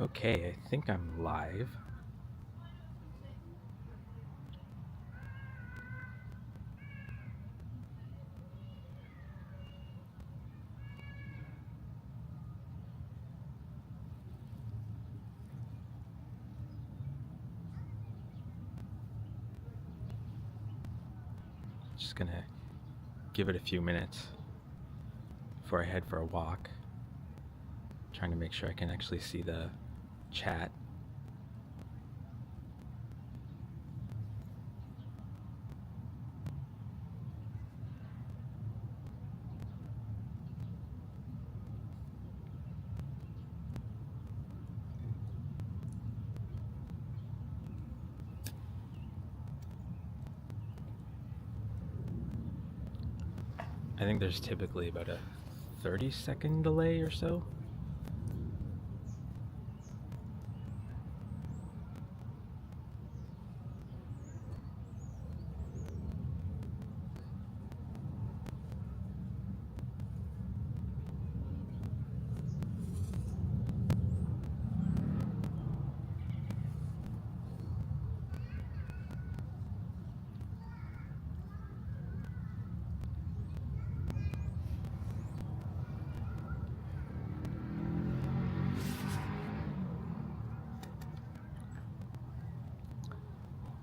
Okay, I think I'm live. Just gonna give it a few minutes before I head for a walk. Trying to make sure I can actually see the chat. I think there's typically about a 30-second delay or so.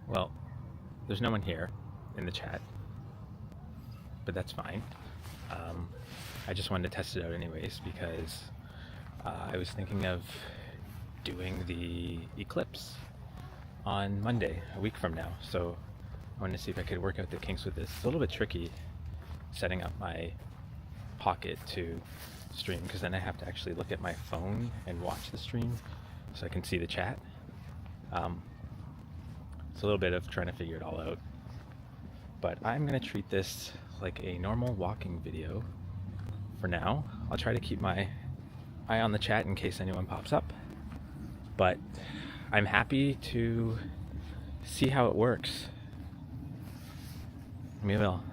Well, there's no one here in the chat, but that's fine. I just wanted to test it out anyways because I was thinking of doing the eclipse on Monday, a week from now. So I wanted to see if I could work out the kinks with this. It's a little bit tricky setting up my Pocket to stream because then I have to actually look at my phone and watch the stream so I can see the chat. It's a little bit of trying to figure it all out, but I'm gonna treat this like a normal walking video for now. I'll try to keep my eye on the chat in case anyone pops up, but I'm happy to see how it works. Maybe I'll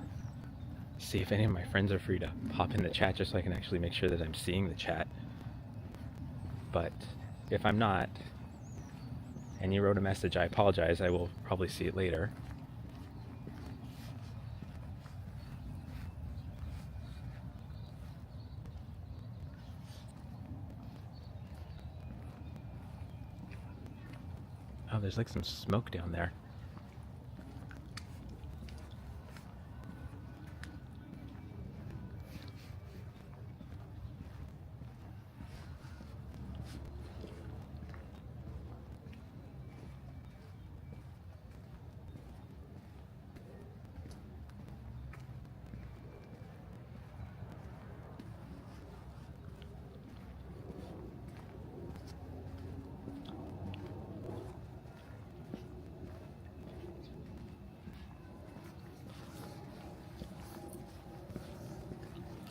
see if any of my friends are free to pop in the chat just so I can actually make sure that I'm seeing the chat. But if I'm not, and you wrote a message, I apologize. I will probably see it later. Oh, there's like some smoke down there.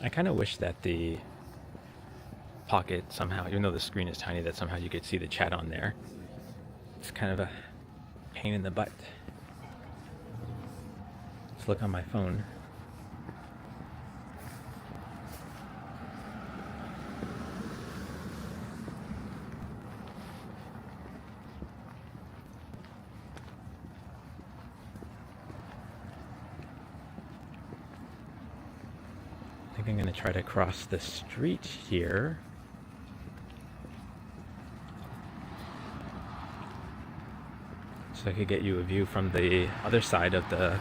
I kind of wish that the Pocket somehow, even though the screen is tiny, that somehow you could see the chat on there. It's kind of a pain in the butt. Let's look on my phone. I think I'm going to try to cross the street here. So I could get you a view from the other side of the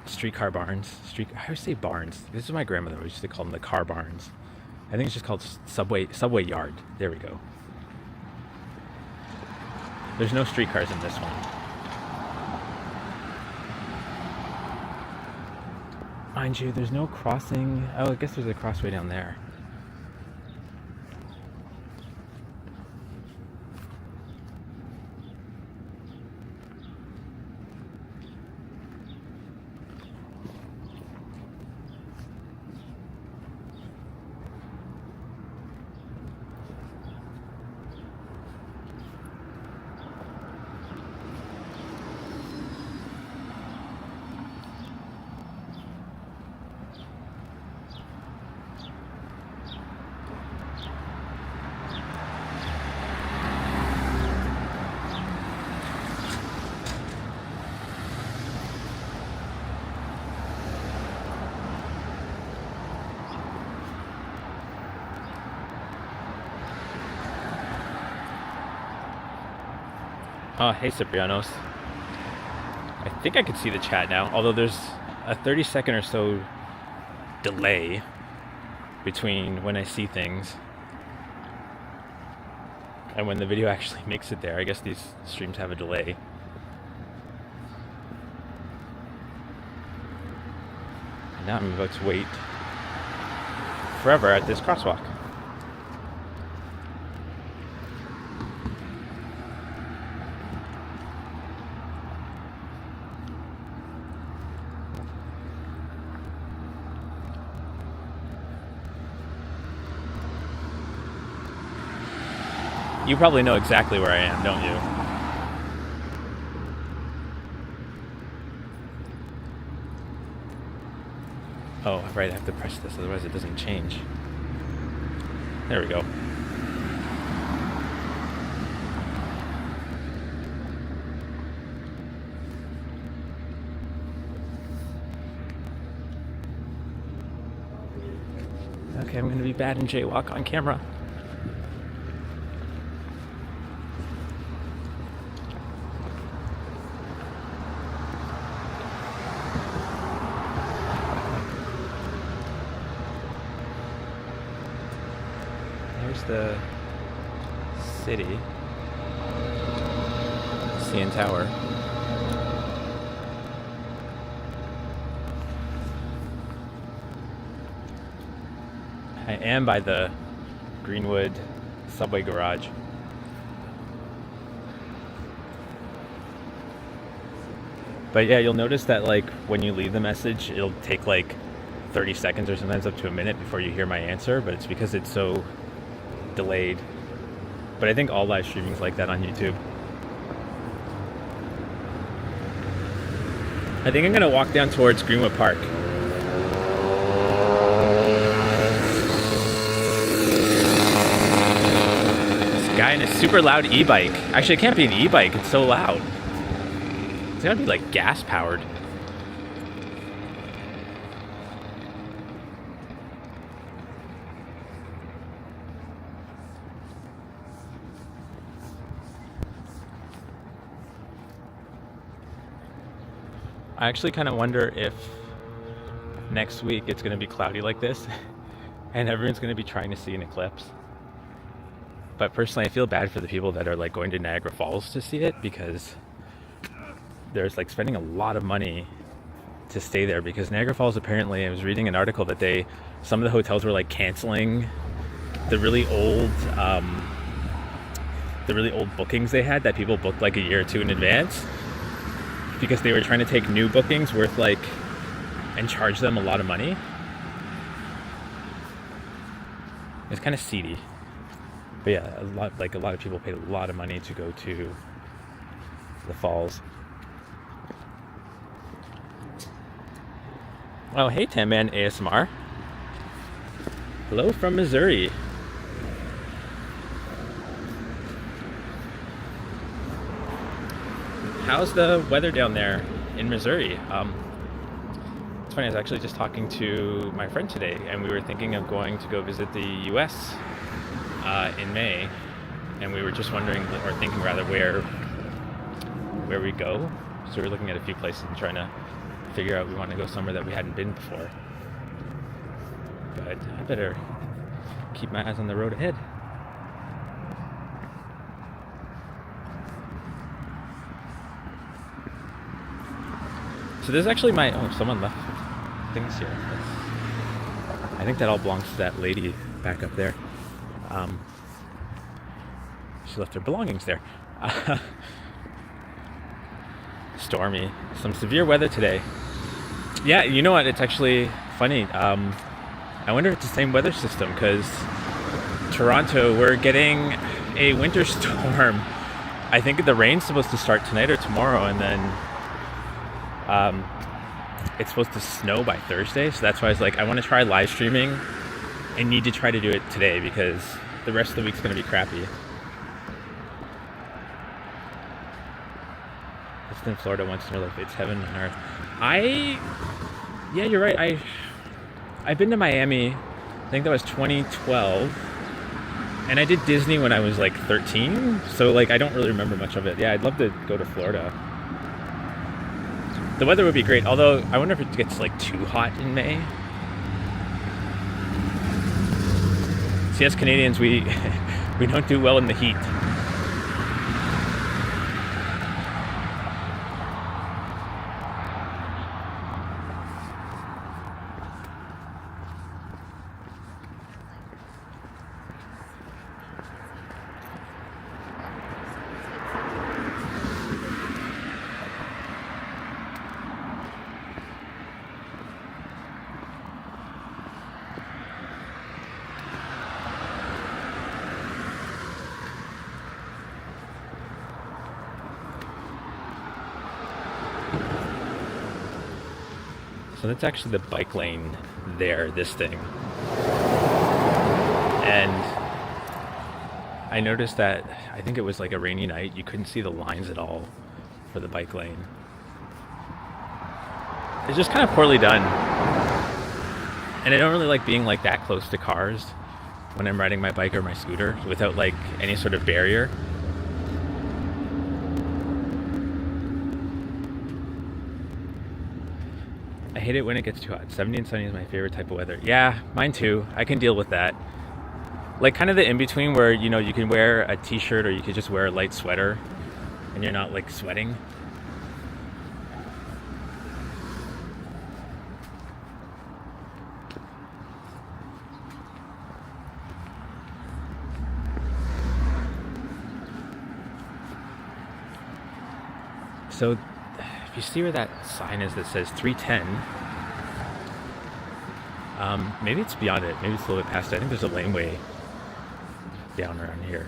streetcar barns. I always say barns. This is my grandmother. We used to call them the car barns. I think it's just called subway yard. There we go. There's no streetcars in this one. Mind you, there's no crossing. Oh, I guess there's a crossway down there. Oh, hey Ciprianos. I think I could see the chat now, although there's a 30-second or so delay between when I see things and when the video actually makes it there. I guess these streams have a delay. And now I'm about to wait forever at this crosswalk. You probably know exactly where I am, don't you? Oh, right, I have to press this, otherwise it doesn't change. There we go. Okay, I'm gonna be bad and jaywalk on camera. There's the city, CN Tower. I am by the Greenwood subway garage. But yeah, you'll notice that like when you leave the message, it'll take like 30 seconds or sometimes up to a minute before you hear my answer, but it's because it's so delayed. But I think all live streaming is like that on YouTube. I think I'm gonna walk down towards Greenwood Park. This guy in a super loud e-bike. Actually, it can't be an e-bike, it's so loud. It's gotta be like gas powered. I actually kind of wonder if next week it's going to be cloudy like this and everyone's going to be trying to see an eclipse. But personally, I feel bad for the people that are like going to Niagara Falls to see it, because there's like spending a lot of money to stay there, because Niagara Falls, apparently, I was reading an article that some of the hotels were like canceling the really old bookings they had, that people booked like a year or two in advance, because they were trying to take new bookings worth like and charge them a lot of money. It's kind of seedy. But yeah, a lot of people paid a lot of money to go to the falls. Oh, hey Tan Man ASMR. Hello from Missouri. How's the weather down there in Missouri? It's funny, I was actually just talking to my friend today, and we were thinking of going to go visit the US in May, and we were just wondering, or thinking rather, where we go. So we're looking at a few places and trying to figure out, we want to go somewhere that we hadn't been before. But I better keep my eyes on the road ahead. So there's actually someone left things here. I think that all belongs to that lady back up there. She left her belongings there. Stormy. Some severe weather today. Yeah, you know what? It's actually funny. I wonder if it's the same weather system, because Toronto, we're getting a winter storm. I think the rain's supposed to start tonight or tomorrow, and then it's supposed to snow by Thursday. So that's why I was like, I want to try live streaming. I need to try to do it today, because the rest of the week's going to be crappy. It's in Florida once in your life. It's heaven on earth. Yeah, you're right. I've been to Miami. I think that was 2012. And I did Disney when I was like 13, so like I don't really remember much of it. Yeah, I'd love to go to Florida. The weather would be great, although I wonder if it gets like too hot in May. See, as Canadians, we don't do well in the heat. So that's actually the bike lane there, this thing. And I noticed that, I think it was like a rainy night, you couldn't see the lines at all for the bike lane. It's just kind of poorly done. And I don't really like being like that close to cars when I'm riding my bike or my scooter without like any sort of barrier. I hate it when it gets too hot. 70 and sunny is my favorite type of weather. Yeah, mine too. I can deal with that. Like kind of the in-between where, you know, you can wear a t-shirt or you could just wear a light sweater and you're not like sweating. So if you see where that sign is that says 310, maybe it's beyond it. Maybe it's a little bit past it. I think there's a laneway down around here.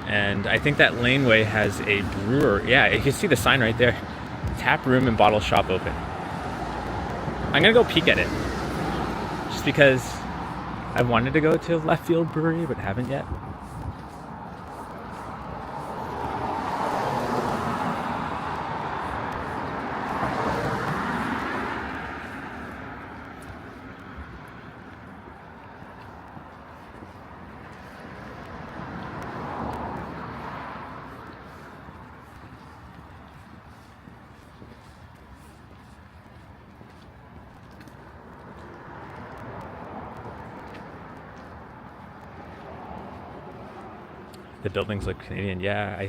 And I think that laneway has a brewer. Yeah, you can see the sign right there. Tap room and bottle shop open. I'm gonna go peek at it. Just because I wanted to go to Left Field Brewery, but haven't yet. The buildings look Canadian. Yeah,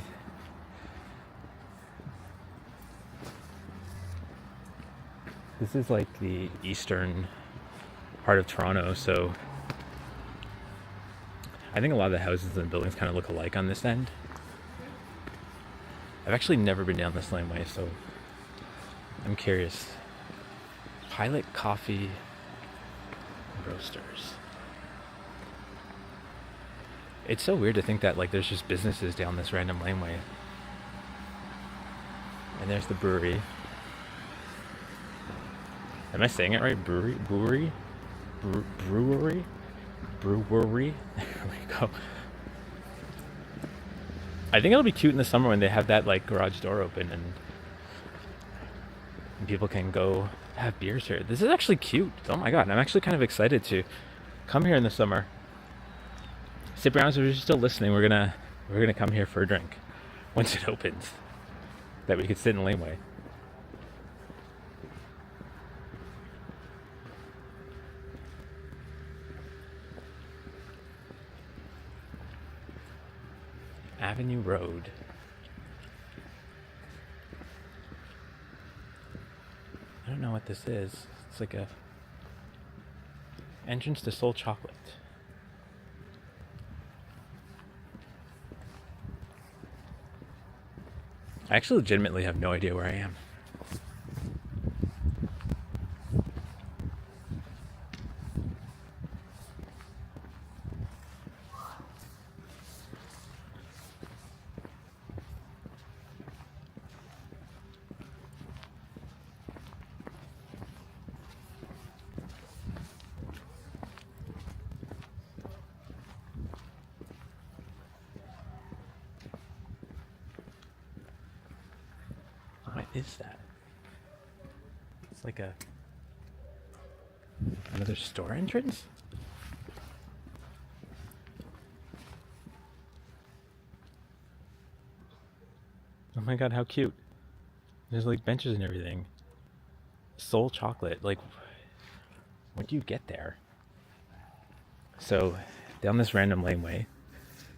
this is like the eastern part of Toronto, so I think a lot of the houses and buildings kind of look alike on this end. I've actually never been down this laneway, so I'm curious. Pilot Coffee Roasters. It's so weird to think that like there's just businesses down this random laneway. And there's the brewery. Am I saying it right? Brewery? Brewery? Brewery? Brewery? There we go. I think it'll be cute in the summer when they have that like garage door open and people can go have beers here. This is actually cute. Oh my god, I'm actually kind of excited to come here in the summer. Sit around, so if you're still listening, we're gonna come here for a drink once it opens. That we could sit in the laneway. Avenue Road. I don't know what this is. It's like a entrance to Soul Chocolate. I actually legitimately have no idea where I am. What is that? like another store entrance. Oh my god, how cute. There's like benches and everything. Soul chocolate, like what do you get there? So down this random laneway,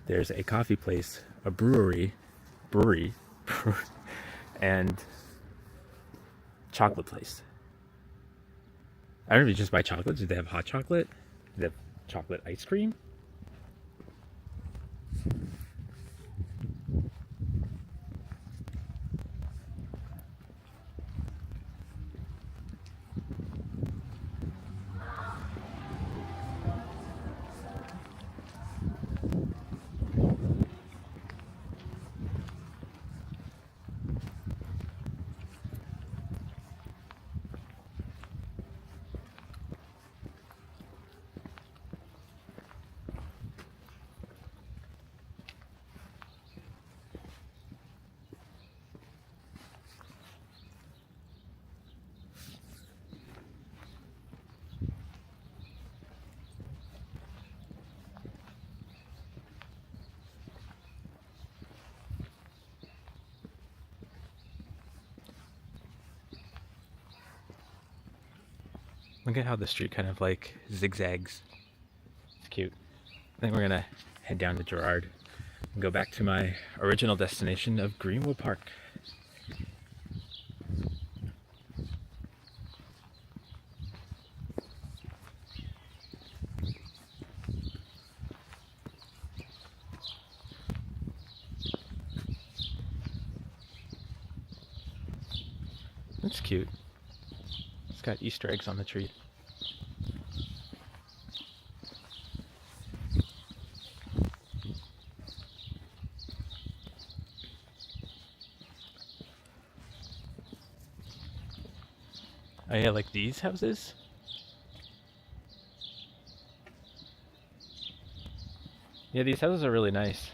there's a coffee place, a brewery, and chocolate place. I don't know if you just buy chocolate. Do they have hot chocolate? Do they have chocolate ice cream? Look at how the street kind of like zigzags. It's cute. I think we're gonna head down to Gerrard and go back to my original destination of Greenwood Park. That's cute. It's got Easter eggs on the tree. Oh yeah, like these houses? Yeah, these houses are really nice.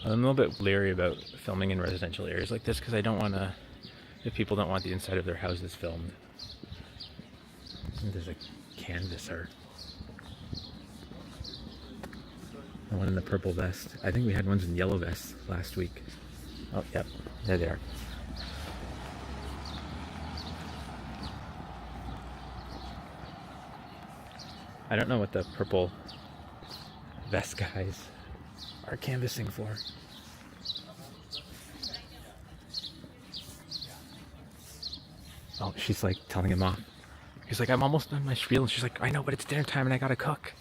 I'm a little bit leery about filming in residential areas like this because I don't want to, if people don't want the inside of their houses filmed. There's a canvasser. The one in the purple vest. I think we had ones in yellow vests last week. Oh, yep, there they are. I don't know what the purple vest guys are canvassing for. Oh, she's like telling him off. He's like, I'm almost done my spiel. And she's like, I know, but it's dinner time and I gotta cook.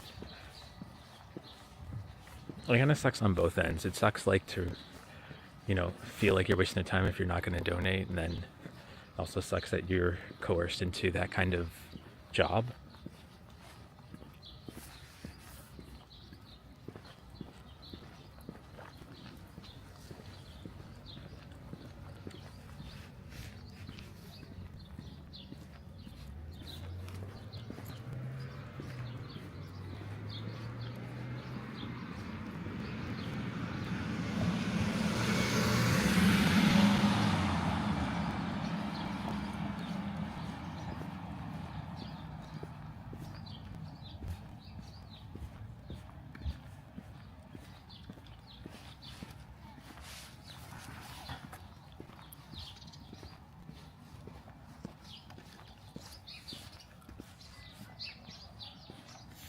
Well, it kind of sucks on both ends. It sucks like to, you know, feel like you're wasting your time if you're not going to donate. And then also sucks that you're coerced into that kind of job.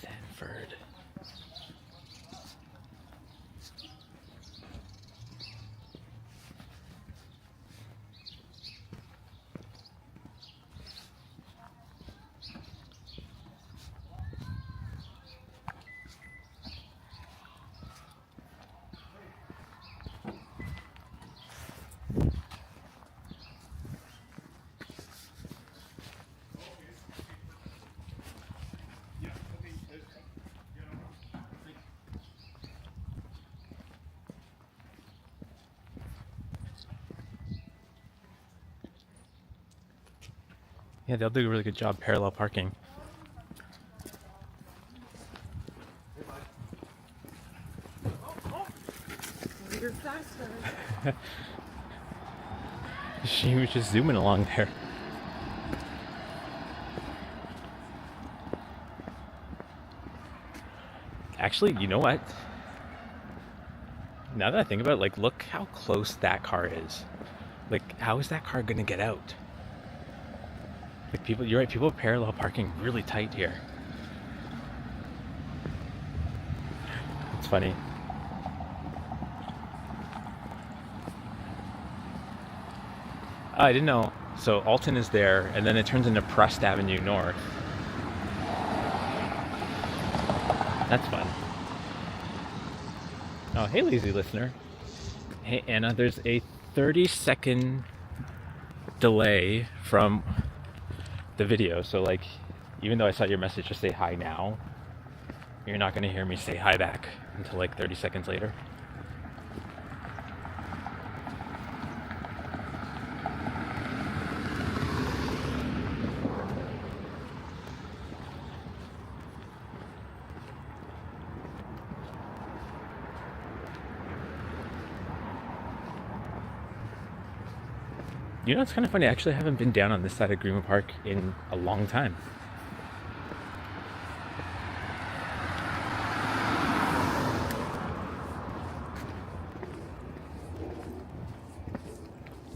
Sanford. Yeah, they'll do a really good job parallel parking. You're faster. She was just zooming along there. Actually, you know what? Now that I think about it, like, look how close that car is. Like, how is that car gonna get out? Like, people, you're right, people are parallel parking really tight here. It's funny. I didn't know. So Alton is there, and then it turns into Prest Avenue North. That's fun. Oh, hey, lazy listener. Hey, Anna, there's a 30-second delay from the video. So, like, even though I saw your message to say hi now, you're not going to hear me say hi back until like 30 seconds later. You know, it's kind of funny. I actually haven't been down on this side of Greenwood Park in a long time.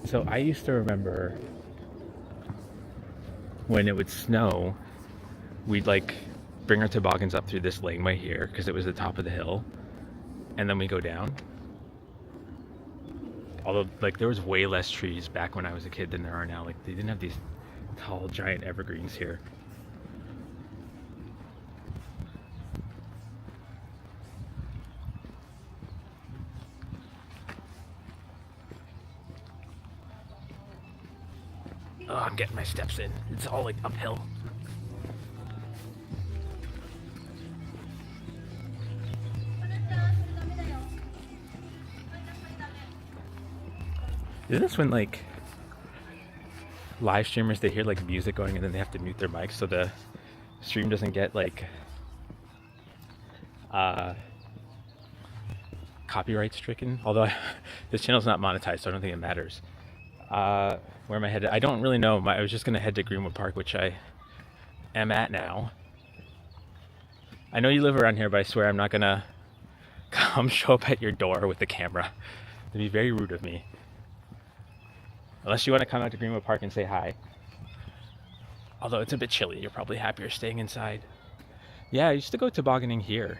So I used to remember when it would snow, we'd like bring our toboggans up through this laneway here because it was the top of the hill, and then we go down. Although, like, there was way less trees back when I was a kid than there are now. Like, they didn't have these tall, giant evergreens here. Oh, I'm getting my steps in. It's all like uphill. Isn't this when, like, live streamers, they hear like music going and then they have to mute their mics so the stream doesn't get like copyright stricken? Although this channel's not monetized, so I don't think it matters. Where am I headed? I don't really know. I was just gonna head to Greenwood Park, which I am at now. I know you live around here, but I swear I'm not gonna come show up at your door with the camera. It'd be very rude of me. Unless you want to come out to Greenwood Park and say hi. Although it's a bit chilly, you're probably happier staying inside. Yeah, I used to go tobogganing here.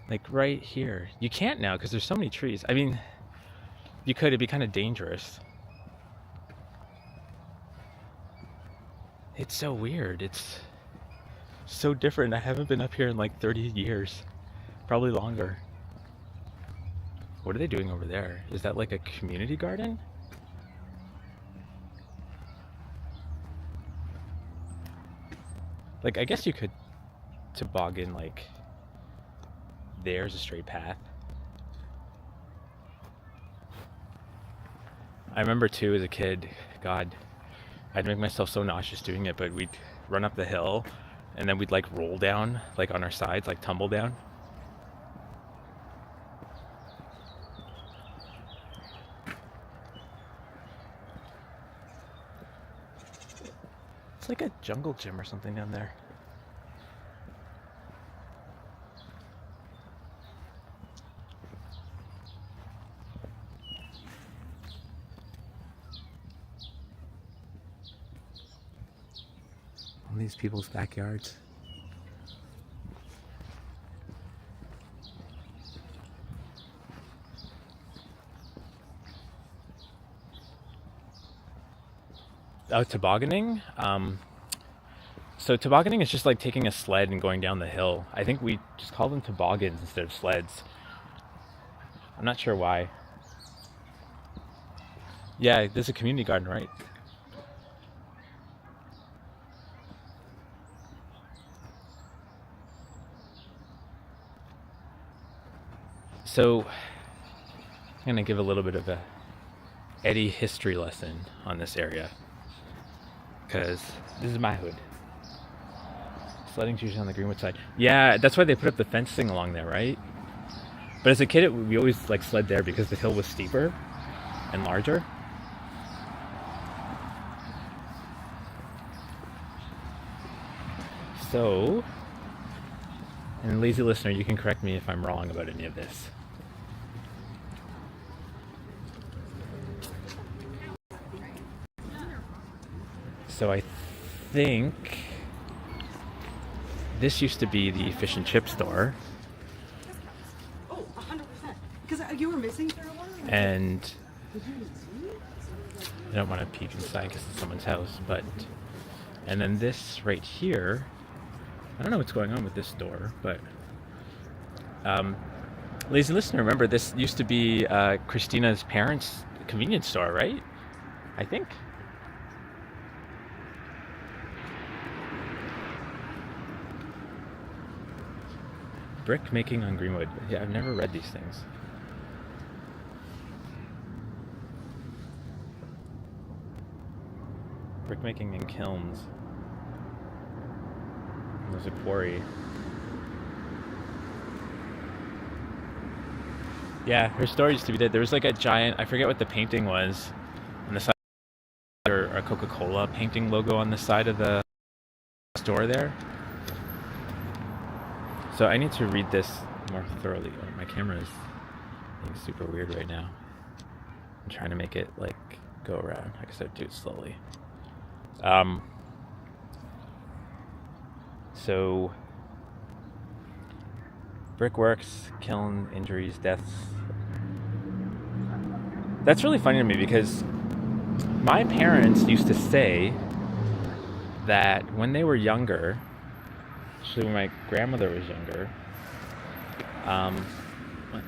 Like right here. You can't now because there's so many trees. I mean, you could, it'd be kind of dangerous. It's so weird. It's so different. I haven't been up here in like 30 years. Probably longer. What are they doing over there? Is that like a community garden? Like, I guess you could toboggan, like, there's a straight path. I remember too as a kid, God, I'd make myself so nauseous doing it, but we'd run up the hill and then we'd like roll down, like on our sides, like tumble down. It's like a jungle gym or something down there. All these people's backyards. Oh, tobogganing? So tobogganing is just like taking a sled and going down the hill. I think we just call them toboggans instead of sleds. I'm not sure why. Yeah, there's a community garden, right? So I'm gonna give a little bit of a Eddie history lesson on this area, because this is my hood. Sledding's usually on the Greenwood side. Yeah, that's why they put up the fencing along there, right? But as a kid, we always like sled there because the hill was steeper and larger. So And lazy listener, you can correct me if I'm wrong about any of this. So I think this used to be the fish and chip store. Oh, 100%. Because you were missing for a while. And I don't want to peek inside because it's someone's house, but and then this right here, I don't know what's going on with this door, but lazy listener, remember this used to be Christina's parents' convenience store, right? I think. Brick making on Greenwood. Yeah, I've never read these things. Brick making in kilns. There's a quarry. Yeah, her story used to be that there was like a giant, I forget what the painting was, on the side, or a Coca-Cola painting logo on the side of the store there. So I need to read this more thoroughly. Oh, my camera is being super weird right now. I'm trying to make it like go around. I guess I'd do it slowly. So brickworks, kiln, injuries, deaths. That's really funny to me because my parents used to say that when they were younger, actually when my grandmother was younger, 1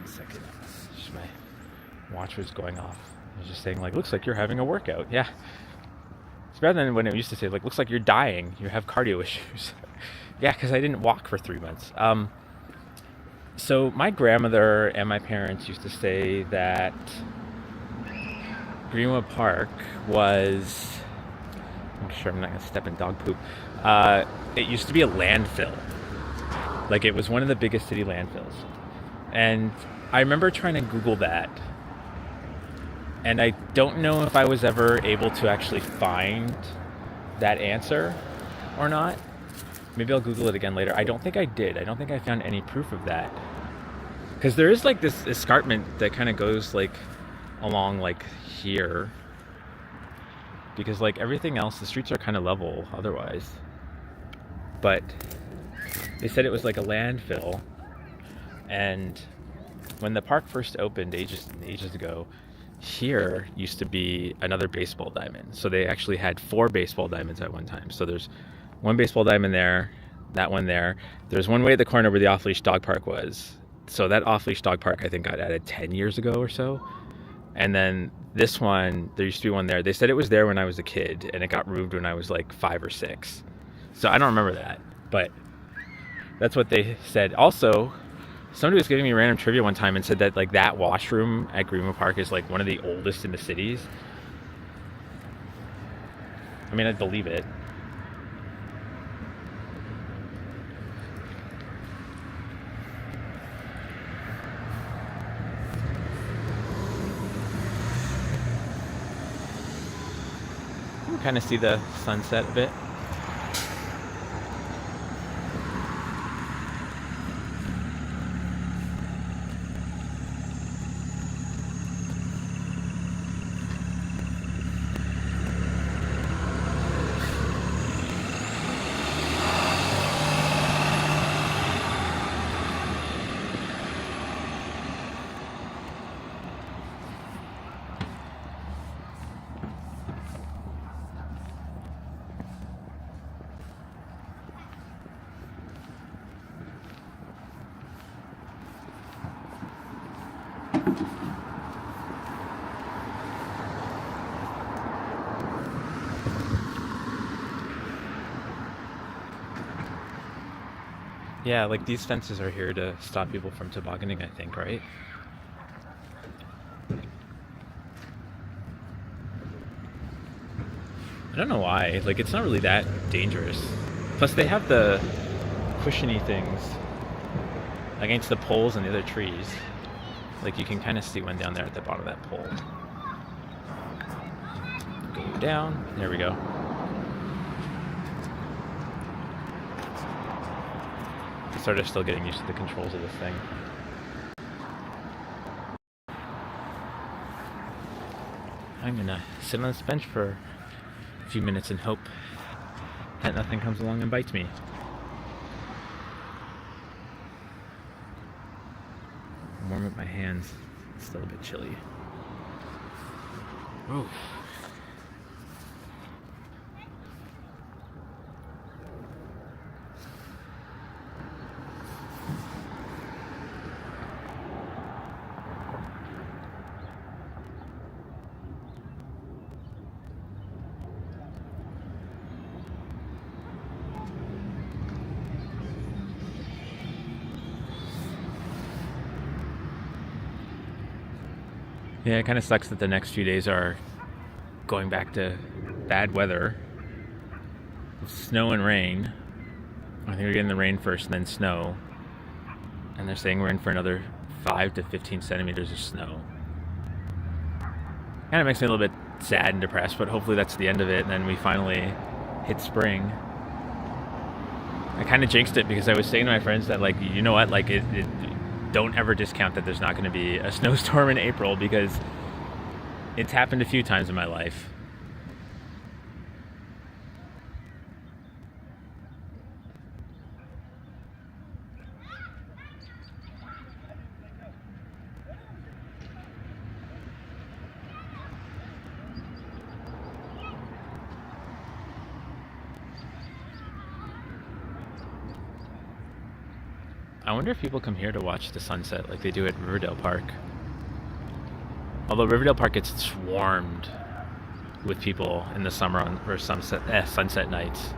second, just my watch was going off. I was just saying like, looks like you're having a workout. Yeah. It's better than when it used to say like, looks like you're dying. You have cardio issues. Yeah, because I didn't walk for 3 months. So my grandmother and my parents used to say that Greenwood Park was, I'm sure I'm not going to step in dog poop. It used to be a landfill. Like it was one of the biggest city landfills. And I remember trying to Google that. And I don't know if I was ever able to actually find that answer or not. Maybe I'll Google it again later. I don't think I did. I don't think I found any proof of that. Because there is like this escarpment that kind of goes like along like here. Because like everything else, the streets are kind of level otherwise. But they said it was like a landfill. And when the park first opened ages ago, here used to be another baseball diamond. So they actually had 4 baseball diamonds at one time. So there's 1 baseball diamond there, that one there. There's one way at the corner where the off-leash dog park was. So that off-leash dog park, I think, got added 10 years ago or so. And then this one, there used to be one there. They said it was there when I was a kid, and it got removed when I was like 5 or 6. So I don't remember that, but that's what they said. Also, somebody was giving me random trivia one time and said that like that washroom at Greenwood Park is like one of the oldest in the cities. I mean, I'd believe it. You can kind of see the sunset a bit. Yeah, like these fences are here to stop people from tobogganing, I think, right? I don't know why. Like, it's not really that dangerous. Plus, they have the cushiony things against the poles and the other trees. Like, you can kind of see one down there at the bottom of that pole. Go down. There we go. sort of still getting used to the controls of this thing. I'm gonna sit on this bench for a few minutes and hope that nothing comes along and bites me. Warm up my hands. It's still a bit chilly. Ooh. Yeah, it kind of sucks that the next few days are going back to bad weather. Snow and rain. I think we're getting the rain first and then snow. And they're saying we're in for another 5 to 15 centimeters of snow. Kind of makes me a little bit sad and depressed, but hopefully that's the end of it and then we finally hit spring. I kind of jinxed it because I was saying to my friends that, like, you know what, like, don't ever discount that there's not going to be a snowstorm in April, because it's happened a few times in my life. I wonder if people come here to watch the sunset like they do at Riverdale Park. Although Riverdale Park gets swarmed with people in the summer or sunset nights.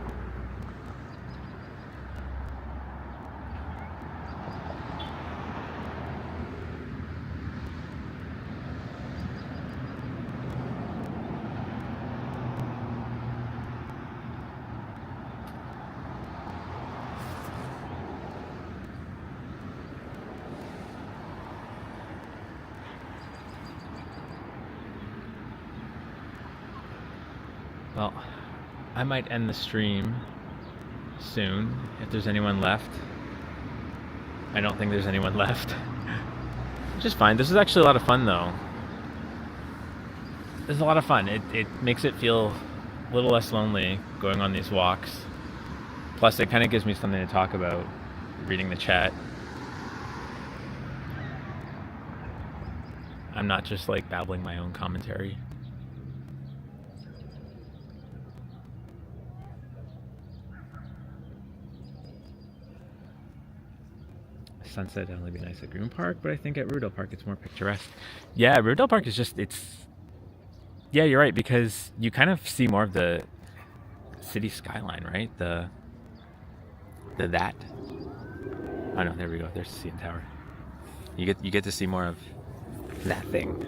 Well, I might end the stream soon if there's anyone left. I don't think there's anyone left. Which is fine. This is actually a lot of fun, though. This is a lot of fun. It makes it feel a little less lonely going on these walks. Plus, it kind of gives me something to talk about reading the chat. I'm not just like babbling my own commentary. Sunset would only be nice at Greenwood Park, but I think at Riverdale Park it's more picturesque. Yeah, Riverdale Park is just, yeah, you're right, because you kind of see more of the city skyline, right? That. Oh no, there we go. There's the CN Tower. You get to see more of that thing.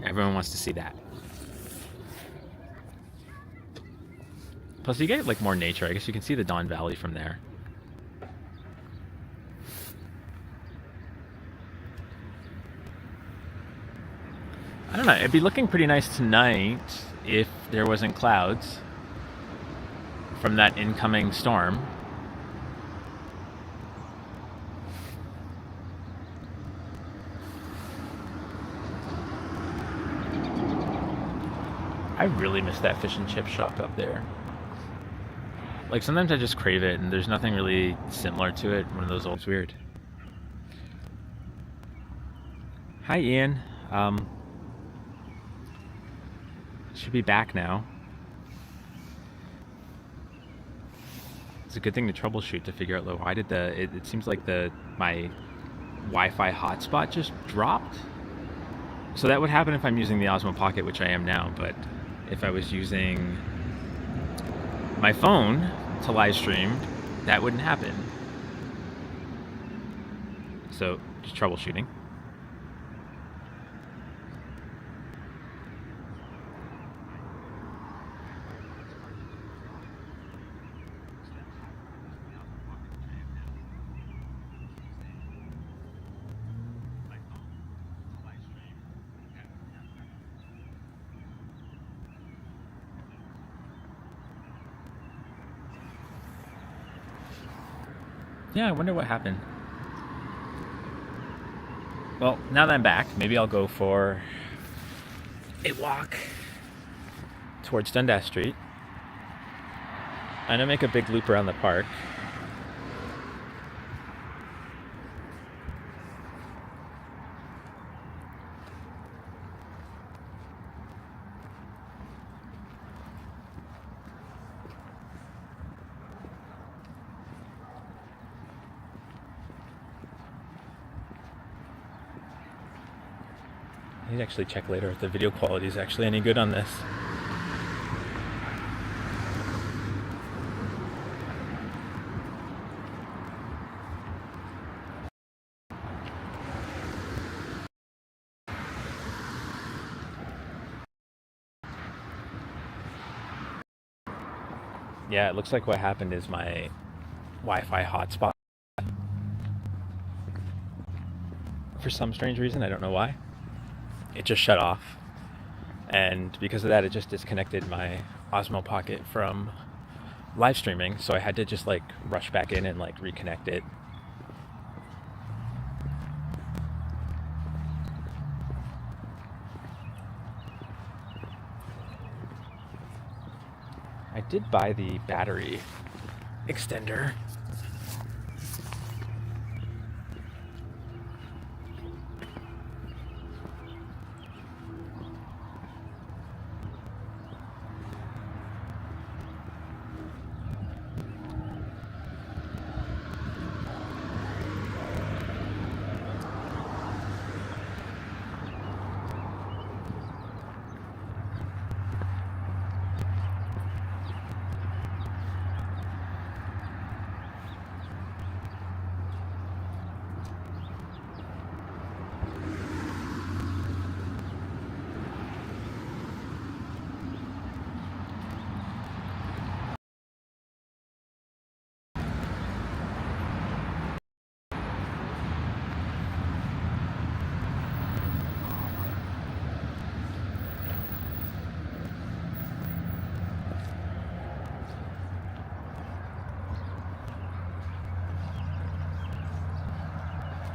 Everyone wants to see that. Plus, you get like more nature. I guess you can see the Don Valley from there. I don't know, it'd be looking pretty nice tonight if there wasn't clouds from that incoming storm. I really miss that fish and chip shop up there. Like, sometimes I just crave it and there's nothing really similar to it. One of those old, it's weird. Hi, Ian. Should be back now. It's a good thing to troubleshoot to figure out, like, why did it seems like my Wi-Fi hotspot just dropped. So that would happen if I'm using the Osmo Pocket, which I am now, but if I was using my phone to live stream, that wouldn't happen. So just troubleshooting. Yeah, I wonder what happened. Well, now that I'm back, maybe I'll go for a walk towards Dundas Street. I'm gonna make a big loop around the park. I need to actually check later if the video quality is actually any good on this. Yeah, it looks like what happened is my Wi-Fi hotspot, for some strange reason, I don't know why, it just shut off. And because of that, it just disconnected my Osmo Pocket from live streaming. So I had to just like rush back in and like reconnect it. I did buy the battery extender.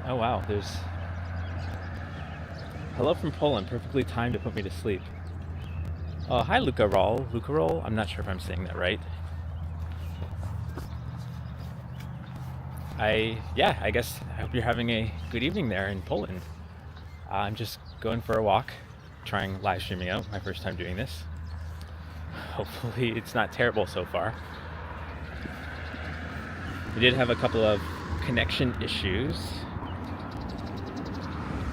Oh wow, there's... Hello from Poland, perfectly timed to put me to sleep. Oh, hi Luca Roll. Luca Roll? I'm not sure if I'm saying that right. I guess I hope you're having a good evening there in Poland. I'm just going for a walk, trying live streaming out, my first time doing this. Hopefully it's not terrible so far. We did have a couple of connection issues,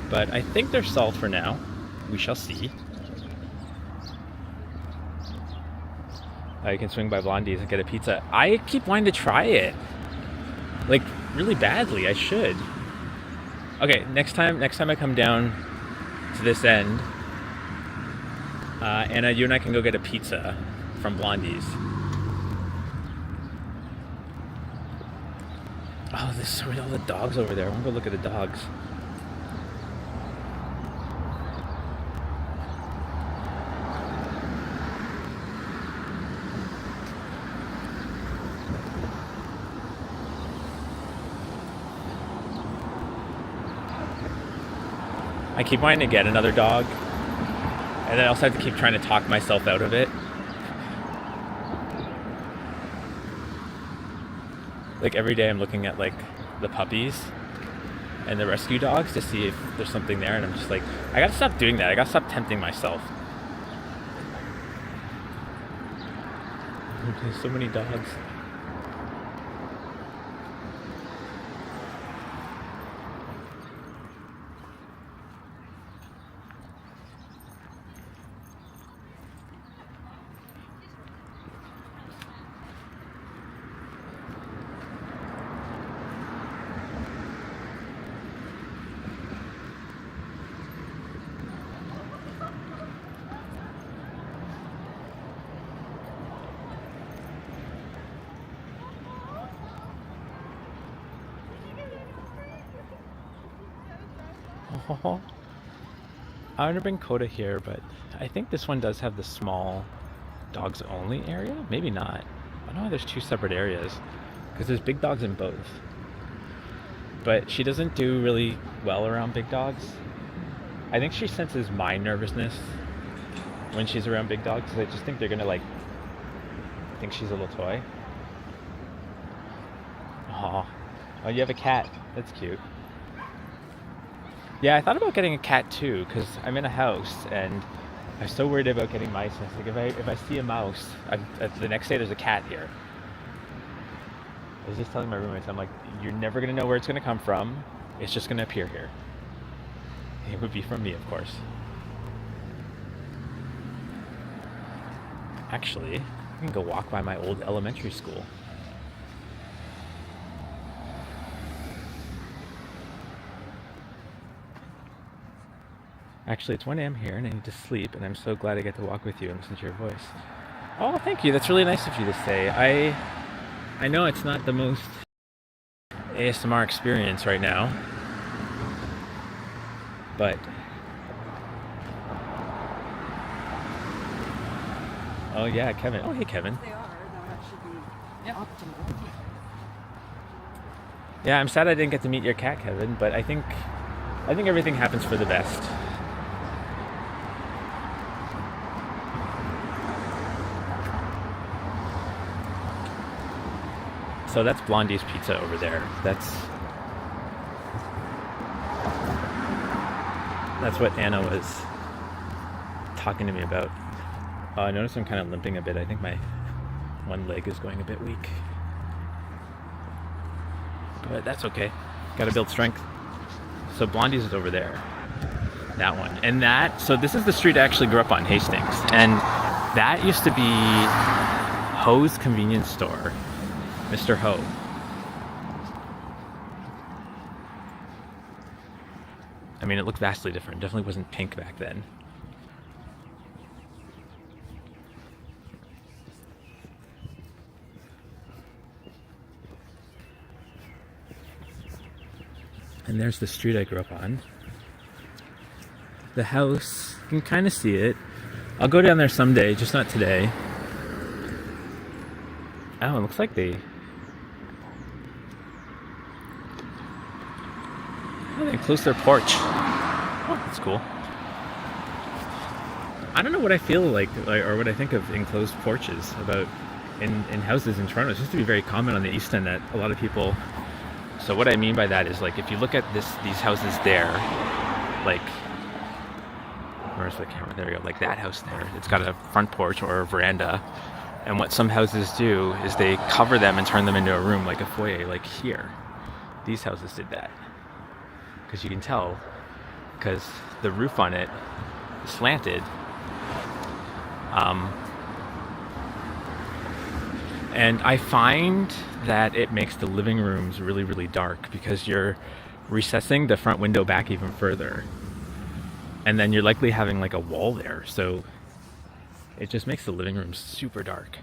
but I think they're solved for now. We shall see. You can swing by Blondie's and get a pizza. I keep wanting to try it, like really badly. I should. Okay, next time I come down to this end, Anna, you and I can go get a pizza from Blondie's. Oh, there's all the dogs over there. I want to go look at the dogs. I keep wanting to get another dog, and then I also have to keep trying to talk myself out of it. Like every day I'm looking at like the puppies and the rescue dogs to see if there's something there, and I'm just like, I gotta stop doing that. I gotta stop tempting myself. There's so many dogs. Oh, I want to bring Coda here, but I think this one does have the small dogs only area. Maybe not. I don't know why there's two separate areas, because there's big dogs in both. but she doesn't do really well around big dogs. I think she senses my nervousness when she's around big dogs, because I just think they're gonna like think she's a little toy. Aw. Oh, you have a cat. That's cute. Yeah, I thought about getting a cat too, because I'm in a house and I'm so worried about getting mice. And I was like, if I see a mouse, the next day there's a cat here. I was just telling my roommates, I'm like, you're never gonna know where it's gonna come from. It's just gonna appear here. It would be from me, of course. Actually, I can go walk by my old elementary school. Actually, it's 1 a.m. here and I need to sleep, and I'm so glad I get to walk with you and listen to your voice. Oh, thank you. That's really nice of you to say. I know it's not the most ASMR experience right now, but oh yeah, Kevin. Oh, hey, Kevin. They are, that should be optimal. Yeah, I'm sad I didn't get to meet your cat, Kevin, but I think everything happens for the best. So that's Blondie's Pizza over there. That's what Anna was talking to me about. I notice I'm kind of limping a bit. I think my one leg is going a bit weak. But that's okay. Gotta build strength. So Blondie's is over there. That one. And so this is the street I actually grew up on, Hastings. And that used to be Ho's convenience store. Mr. Ho. I mean, it looked vastly different. Definitely wasn't pink back then. And there's the street I grew up on. The house, you can kind of see it. I'll go down there someday, just not today. Oh, it looks like they closed their porch. Oh, that's cool. I don't know what I feel like or what I think of enclosed porches about in houses in Toronto. It used to be very common on the East End that a lot of people. So what I mean by that is, like, if you look at these houses there, like, where's the camera? There we go. Like that house there, it's got a front porch or a veranda. And what some houses do is they cover them and turn them into a room, like a foyer, like here. These houses did that. Because you can tell, because the roof on it is slanted. And I find that it makes the living rooms really, really dark because you're recessing the front window back even further. And then you're likely having like a wall there. So it just makes the living room super dark.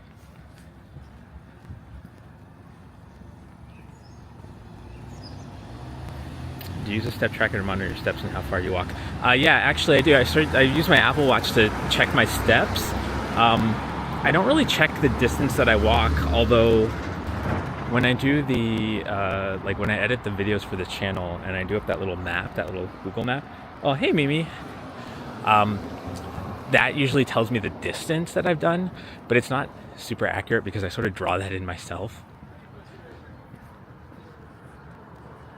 Do you use a step tracker to monitor your steps and how far you walk? Yeah, actually I do. I use my Apple Watch to check my steps. I don't really check the distance that I walk, although when I do like when I edit the videos for the channel and I do up that little map, that little Google map. Oh, hey Mimi. That usually tells me the distance that I've done, but it's not super accurate because I sort of draw that in myself.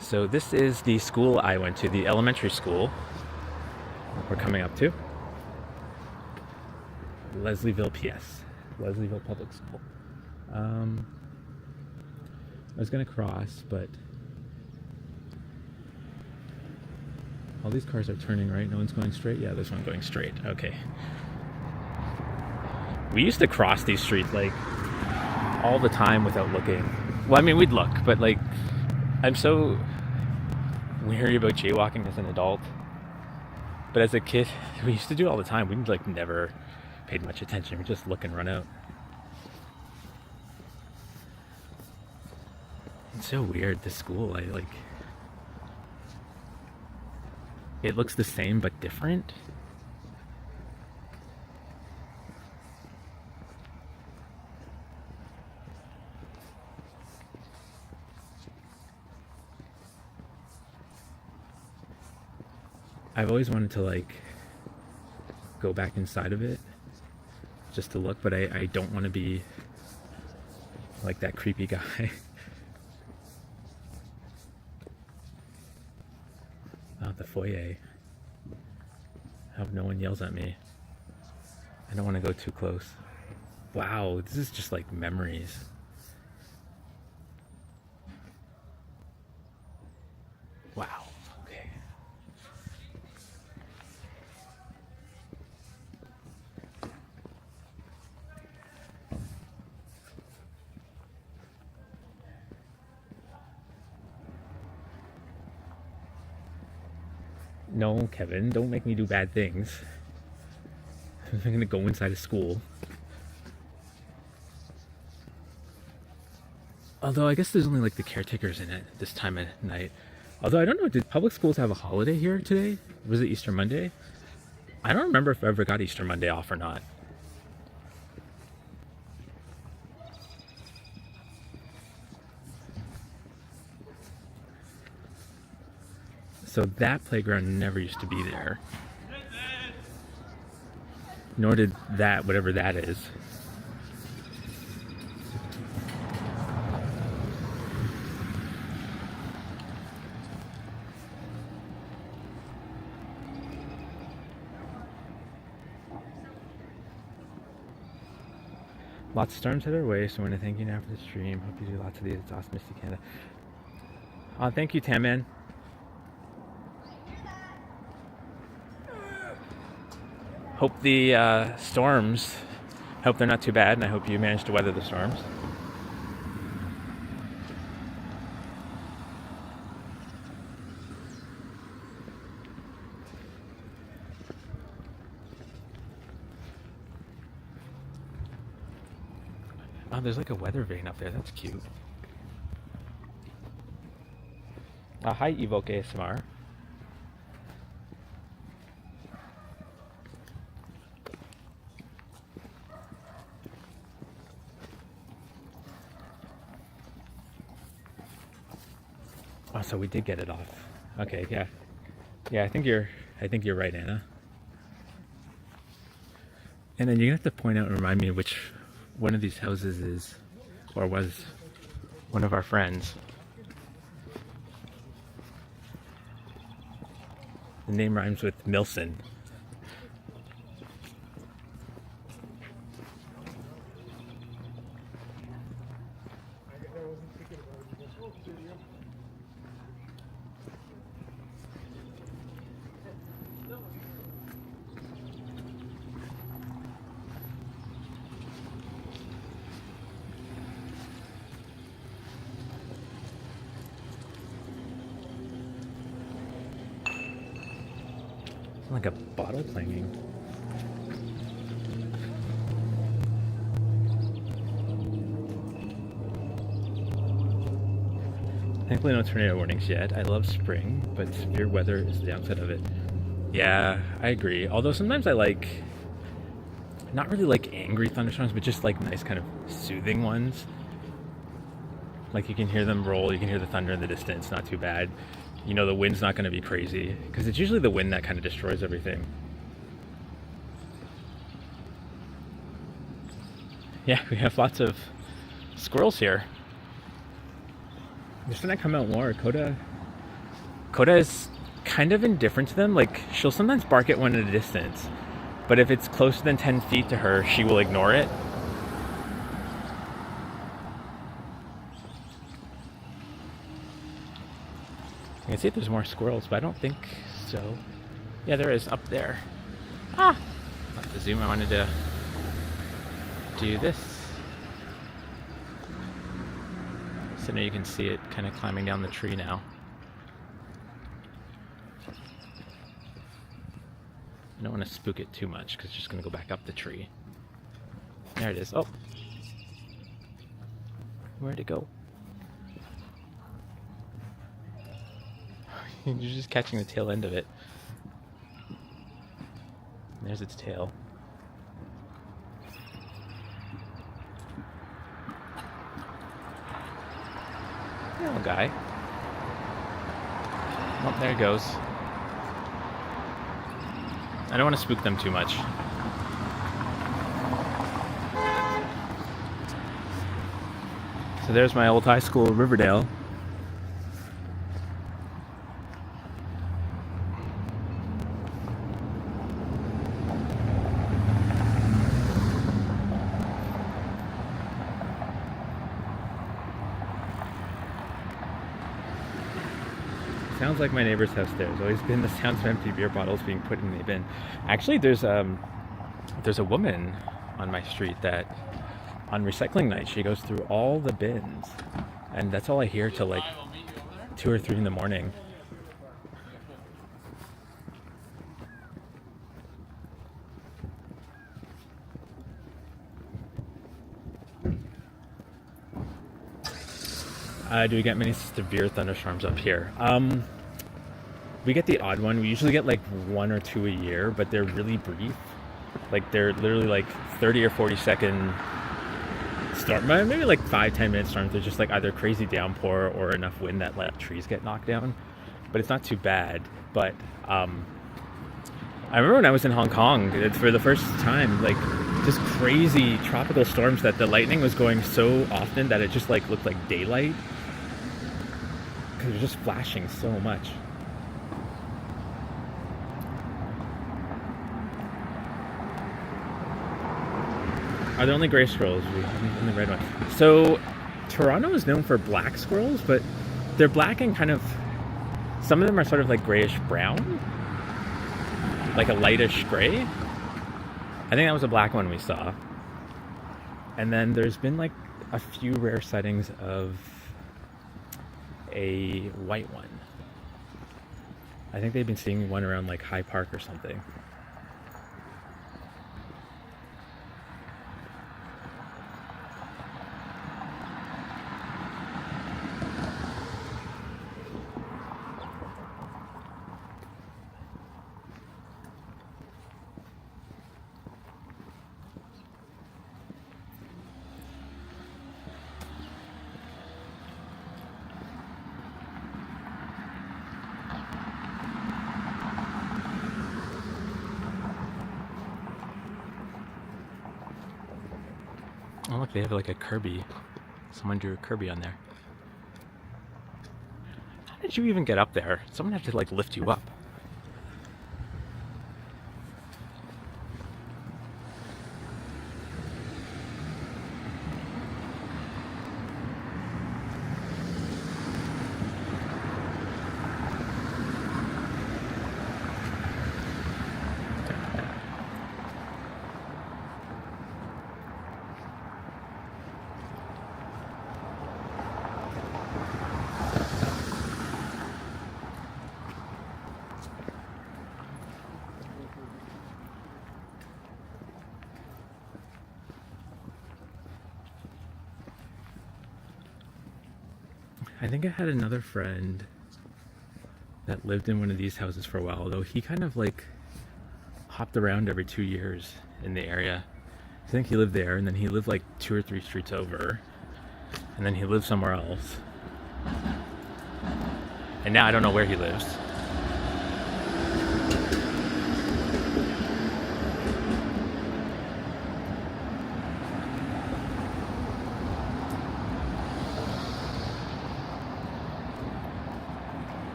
So this is the school I went to, the elementary school we're coming up to. Leslieville, PS. Leslieville Public School. I was going to cross, but all these cars are turning, right? No one's going straight? Yeah, there's one going straight. Okay. We used to cross these streets, like, all the time without looking. Well, I mean, we'd look, but, like, I'm so weary about jaywalking as an adult. But as a kid, we used to do it all the time. We, like, never paid much attention. We just look and run out. It's so weird, this school. It looks the same but different. I've always wanted to like go back inside of it just to look, but I don't want to be like that creepy guy. Oh, the foyer. I hope no one yells at me. I don't want to go too close. Wow, this is just like memories. Wow, okay. No, Kevin, don't make me do bad things. I'm gonna go inside of school. Although I guess there's only like the caretakers in it this time of night. Although I don't know, did public schools have a holiday here today? Was it Easter Monday? I don't remember if I ever got Easter Monday off or not. So that playground never used to be there. Nor did that, whatever that is. Lots of storms headed our way, so I want to thank you now for the stream. Hope you do lots of these. It's awesome to see Canada. Thank you, Tamman. Hope the storms, hope they're not too bad, and I hope you manage to weather the storms. Oh, there's like a weather vane up there. That's cute. Hi, Evoke ASMR. Oh, so we did get it off. Okay, yeah. Yeah, I think you're right, Anna. And then you're gonna have to point out and remind me which one of these houses is or was one of our friends. The name rhymes with Milson. Like a bottle clanging. Thankfully no tornado warnings yet. I love spring, but severe weather is the downside of it. Yeah, I agree. Although sometimes I like, not really like angry thunderstorms, but just like nice kind of soothing ones. Like you can hear them roll, you can hear the thunder in the distance, not too bad. You know the wind's not going to be crazy, because it's usually the wind that kind of destroys everything. Yeah, we have lots of squirrels here. They're starting to come out more. Coda is kind of indifferent to them. Like, she'll sometimes bark at one at a distance, but if it's closer than 10 feet to her, she will ignore it. I can see if there's more squirrels, but I don't think so. Yeah, there is up there. Ah! I'll have to zoom. I wanted to do this. So now you can see it kind of climbing down the tree now. I don't want to spook it too much because it's just going to go back up the tree. There it is. Oh! Where'd it go? You're just catching the tail end of it. There's its tail. Little guy. Oh, there it goes. I don't want to spook them too much. So there's my old high school, Riverdale. Sounds like my neighbor's house there. There's always been the sounds of empty beer bottles being put in the bin. Actually, there's a woman on my street that on recycling night, she goes through all the bins, and that's all I hear till like 2 or 3 in the morning. Do we get many severe thunderstorms up here? We get the odd one. We usually get like 1 or 2 a year, but they're really brief. Like they're literally like 30 or 40-second storm, maybe like 5-10 minute storms. They're just like either crazy downpour or enough wind that let trees get knocked down. But it's not too bad. But I remember when I was in Hong Kong for the first time, like just crazy tropical storms that the lightning was going so often that it just like looked like daylight because it was just flashing so much. Are there only gray squirrels? And the red one. So Toronto is known for black squirrels, but they're black and kind of, some of them are sort of like grayish brown, like a lightish gray. I think that was a black one we saw. And then there's been like a few rare sightings of a white one. I think they've been seeing one around like High Park or something. Oh look, they have like a Kirby. Someone drew a Kirby on there. How did you even get up there? Someone had to like lift you up. I think I had another friend that lived in one of these houses for a while, though he kind of like hopped around every 2 years in the area. I think he lived there, and then he lived like 2 or 3 streets over, and then he lived somewhere else. And now I don't know where he lives.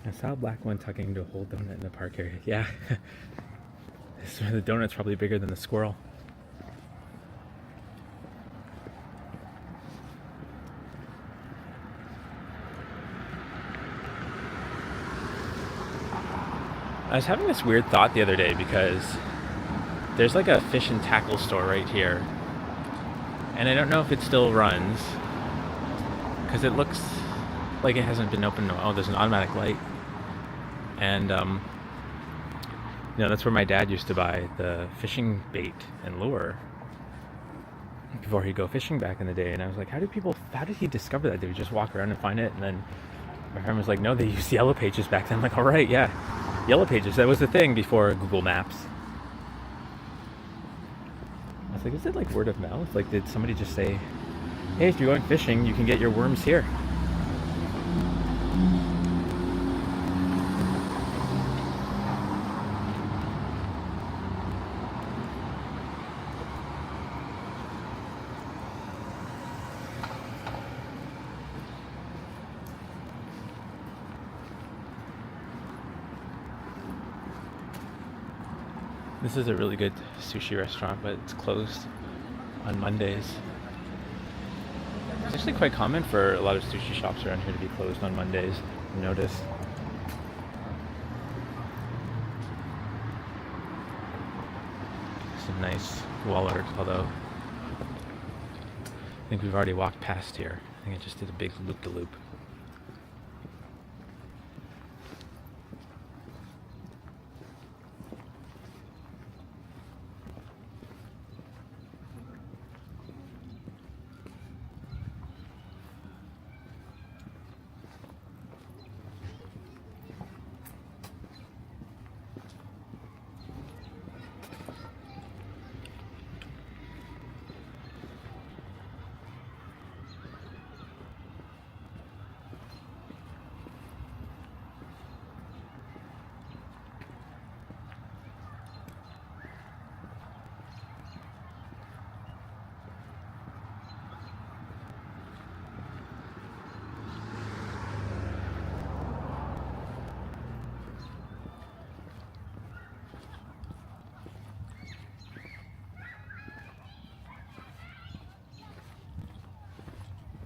I saw a black one tucking into a whole donut in the park area. Yeah. The donut's probably bigger than the squirrel. I was having this weird thought the other day because there's like a fish and tackle store right here. And I don't know if it still runs because it looks like it hasn't been open. Oh, there's an automatic light. And, that's where my dad used to buy the fishing bait and lure before he'd go fishing back in the day. And I was like, how did he discover that? Did he just walk around and find it? And then my friend was like, no, they used Yellow Pages back then. I'm like, all right, yeah. Yellow Pages, that was the thing before Google Maps. I was like, is it like word of mouth? Like, did somebody just say, hey, if you're going fishing, you can get your worms here? This is a really good sushi restaurant, but it's closed on Mondays. It's actually quite common for a lot of sushi shops around here to be closed on Mondays, I've noticed. Some nice wall art, although I think we've already walked past here. I think I just did a big loop-de-loop.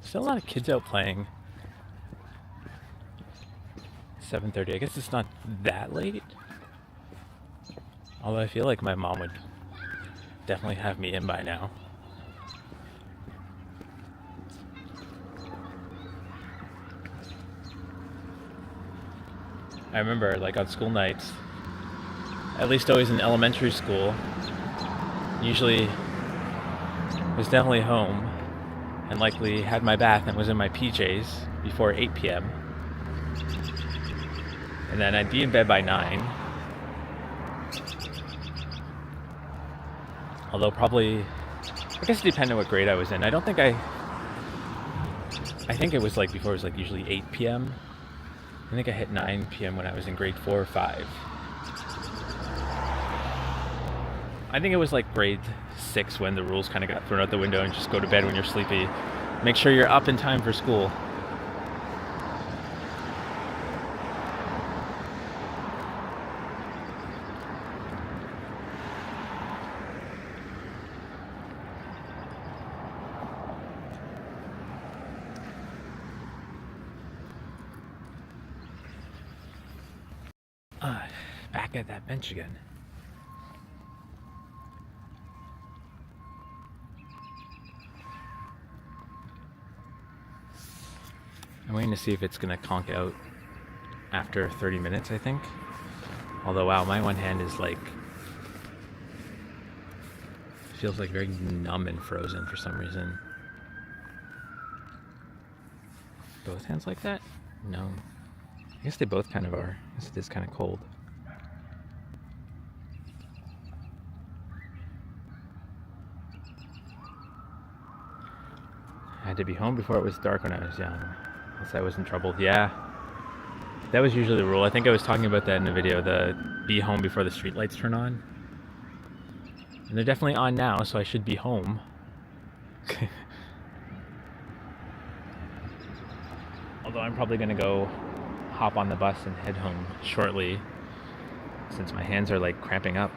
Still a lot of kids out playing. 7:30. I guess it's not that late. Although I feel like my mom would definitely have me in by now. I remember, like, on school nights, at least always in elementary school, usually was definitely home and likely had my bath and was in my PJs before 8 p.m. And then I'd be in bed by 9. Although probably, I guess it depended on what grade I was in. I think it was like before it was like usually 8 p.m. I think I hit 9 p.m. when I was in grade 4 or 5. I think it was like grade 6 when the rules kind of got thrown out the window and just go to bed when you're sleepy. Make sure you're up in time for school. Back at that bench again. I'm waiting to see if it's gonna conk out after 30 minutes, I think. Although, wow, my one hand is like, feels like very numb and frozen for some reason. Both hands like that? No. I guess they both kind of are. I guess it is kind of cold. I had to be home before it was dark when I was young. Unless I was in trouble. Yeah. That was usually the rule. I think I was talking about that in the video, the be home before the streetlights turn on. And they're definitely on now, so I should be home. Although I'm probably gonna go hop on the bus and head home shortly, since my hands are like cramping up.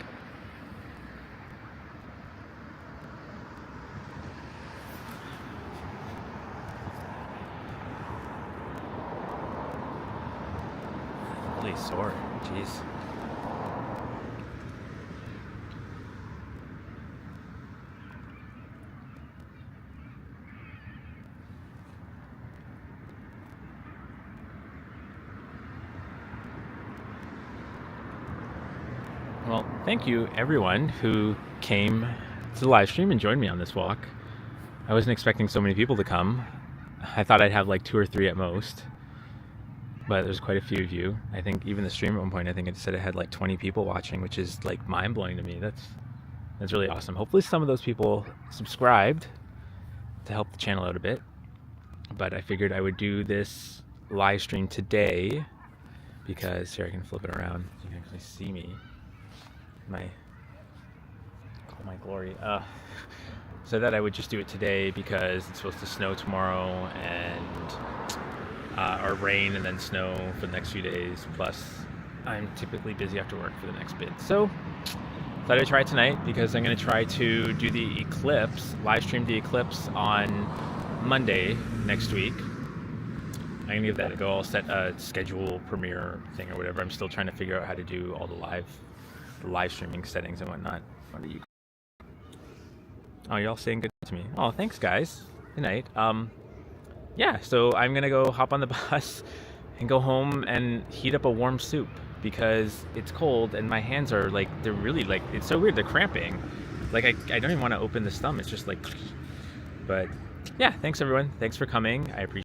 Really sore, jeez. thank you everyone who came to the live stream and joined me on this walk. I wasn't expecting so many people to come. I thought I'd have like 2 or 3 at most, but there's quite a few of you. I think even the stream at one point, I think it said it had like 20 people watching, which is like mind-blowing to me. That's really awesome. Hopefully some of those people subscribed to help the channel out a bit, but I figured I would do this live stream today because here I can flip it around so you can actually see me. My glory. So that I would just do it today because it's supposed to snow tomorrow and or rain and then snow for the next few days. Plus, I'm typically busy after work for the next bit. So thought I'd try it tonight because I'm going to try to do the eclipse, live stream the eclipse on Monday next week. I'm going to give that a go. I'll set a schedule premiere thing or whatever. I'm still trying to figure out how to do all the live streaming settings and whatnot. What are you? Oh, you're all saying good to me. Oh, thanks guys. Good night. Yeah, so I'm going to go hop on the bus and go home and heat up a warm soup because it's cold and my hands are like, they're really like, it's so weird, they're cramping. Like I don't even want to open this thumb, it's just like, but yeah, thanks everyone. Thanks for coming. I appreciate